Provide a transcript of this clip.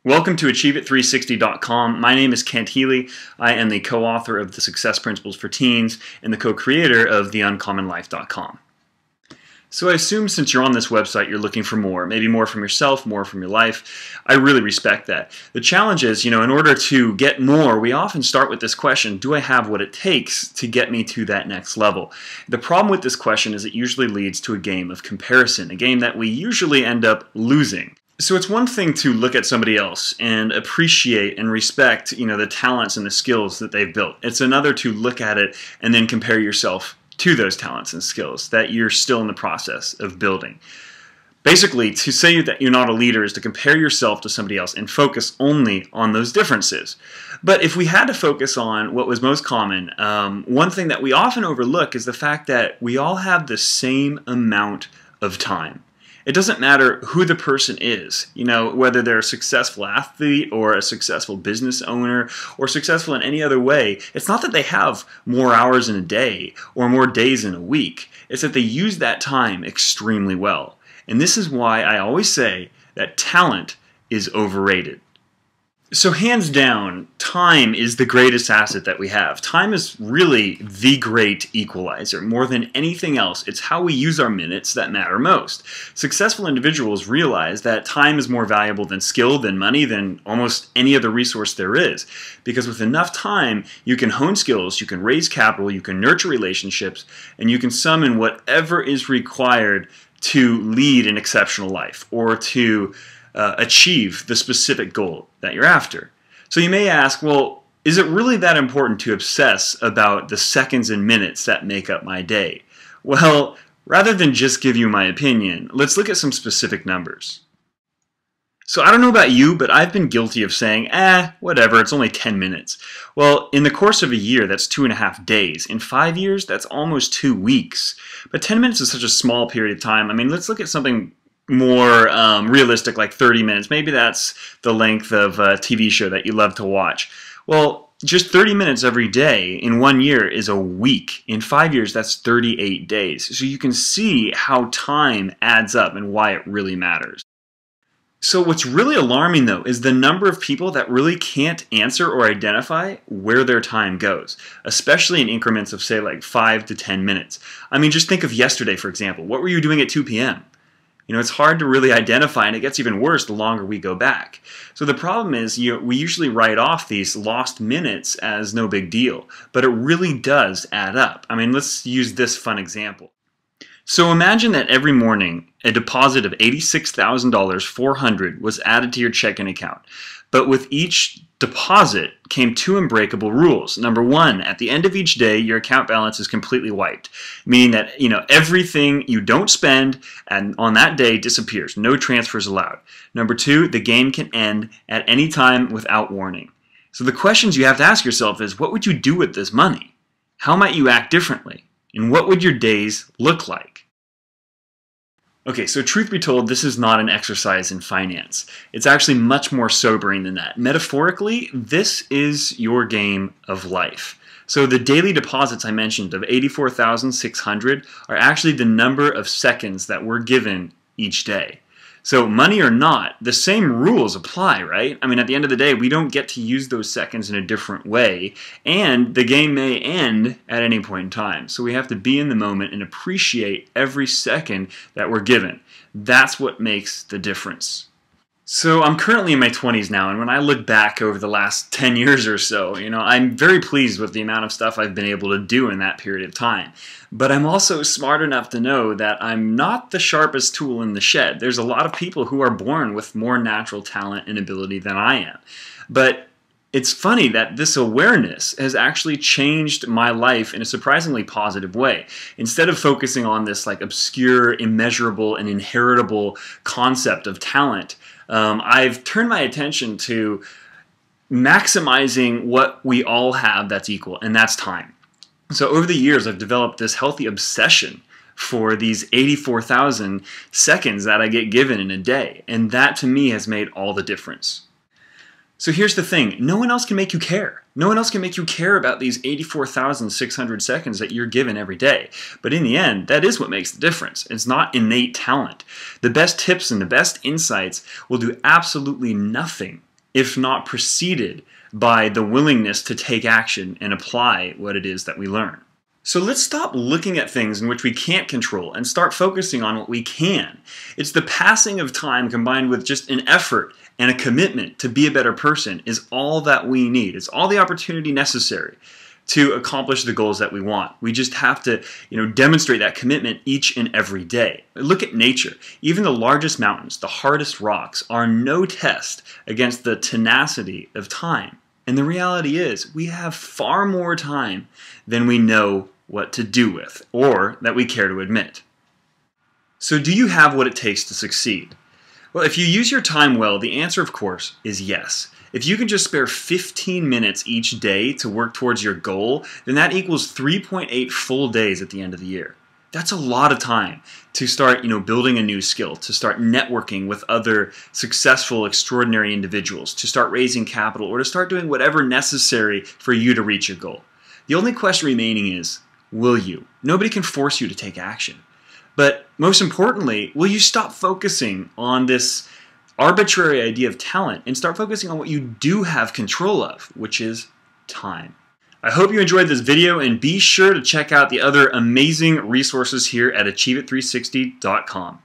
Welcome to AchieveIt360.com. My name is Kent Healy. I am the co-author of the Success Principles for Teens and the co-creator of TheUncommonLife.com. So I assume since you're on this website, you're looking for more, maybe more from yourself, more from your life. I really respect that. The challenge is, in order to get more, we often start with this question, do I have what it takes to get me to that next level? The problem with this question is it usually leads to a game of comparison, a game that we usually end up losing. So it's one thing to look at somebody else and appreciate and respect, the talents and the skills that they've built. It's another to look at it and then compare yourself to those talents and skills that you're still in the process of building. Basically, to say that you're not a leader is to compare yourself to somebody else and focus only on those differences. But if we had to focus on what was most common, one thing that we often overlook is the fact that we all have the same amount of time. It doesn't matter who the person is, whether they're a successful athlete or a successful business owner or successful in any other way. It's not that they have more hours in a day or more days in a week. It's that they use that time extremely well. And this is why I always say that talent is overrated. So hands down, time is the greatest asset that we have. Time is really the great equalizer. More than anything else, it's how we use our minutes that matter most. Successful individuals realize that time is more valuable than skill, than money, than almost any other resource there is. Because with enough time, you can hone skills, you can raise capital, you can nurture relationships, and you can summon whatever is required to lead an exceptional life or to achieve the specific goal that you're after. So you may ask, well, is it really that important to obsess about the seconds and minutes that make up my day? Well, rather than just give you my opinion, let's look at some specific numbers. So I don't know about you, but I've been guilty of saying, whatever, it's only 10 minutes. Well, in the course of a year, that's 2.5 days. In 5 years, that's almost 2 weeks. But 10 minutes is such a small period of time. I mean, let's look at something more realistic, like 30 minutes. Maybe that's the length of a TV show that you love to watch. Well, just 30 minutes every day in 1 year is a week. In 5 years, that's 38 days. So you can see how time adds up and why it really matters. So what's really alarming, though, is the number of people that really can't answer or identify where their time goes, especially in increments of, say, like 5 to 10 minutes. I mean, just think of yesterday, for example. What were you doing at 2 p.m.? It's hard to really identify, and it gets even worse the longer we go back. So the problem is, we usually write off these lost minutes as no big deal, but it really does add up. I mean, let's use this fun example. So imagine that every morning a deposit of $86,400 was added to your checking account. But with each deposit came 2 unbreakable rules. Number 1, at the end of each day, your account balance is completely wiped, meaning that everything you don't spend and on that day disappears. No transfers allowed. Number 2, the game can end at any time without warning. So the questions you have to ask yourself is, what would you do with this money? How might you act differently? And what would your days look like? Okay, so truth be told, this is not an exercise in finance. It's actually much more sobering than that. Metaphorically, this is your game of life. So the daily deposits I mentioned of 84,600 are actually the number of seconds that we're given each day. So money or not, the same rules apply, right? I mean, at the end of the day, we don't get to use those seconds in a different way, and the game may end at any point in time. So we have to be in the moment and appreciate every second that we're given. That's what makes the difference. So I'm currently in my 20s now, and when I look back over the last 10 years or so, I'm very pleased with the amount of stuff I've been able to do in that period of time. But I'm also smart enough to know that I'm not the sharpest tool in the shed. There's a lot of people who are born with more natural talent and ability than I am. But it's funny that this awareness has actually changed my life in a surprisingly positive way. Instead of focusing on this obscure, immeasurable, and inheritable concept of talent, I've turned my attention to maximizing what we all have that's equal, and that's time. So over the years, I've developed this healthy obsession for these 84,000 seconds that I get given in a day, and that to me has made all the difference. So here's the thing, no one else can make you care. No one else can make you care about these 84,600 seconds that you're given every day. But in the end, that is what makes the difference. It's not innate talent. The best tips and the best insights will do absolutely nothing if not preceded by the willingness to take action and apply what it is that we learn. So let's stop looking at things in which we can't control and start focusing on what we can. It's the passing of time combined with just an effort and a commitment to be a better person is all that we need. It's all the opportunity necessary to accomplish the goals that we want. We just have to, demonstrate that commitment each and every day. Look at nature. Even the largest mountains, the hardest rocks, are no test against the tenacity of time. And the reality is, we have far more time than we know what to do with, or that we care to admit. So do you have what it takes to succeed? Well, if you use your time well, the answer, of course, is yes. If you can just spare 15 minutes each day to work towards your goal, then that equals 3.8 full days at the end of the year. That's a lot of time to start, building a new skill, to start networking with other successful, extraordinary individuals, to start raising capital, or to start doing whatever necessary for you to reach your goal. The only question remaining is, will you? Nobody can force you to take action. But most importantly, will you stop focusing on this arbitrary idea of talent and start focusing on what you do have control of, which is time? I hope you enjoyed this video, and be sure to check out the other amazing resources here at achieveit360.com.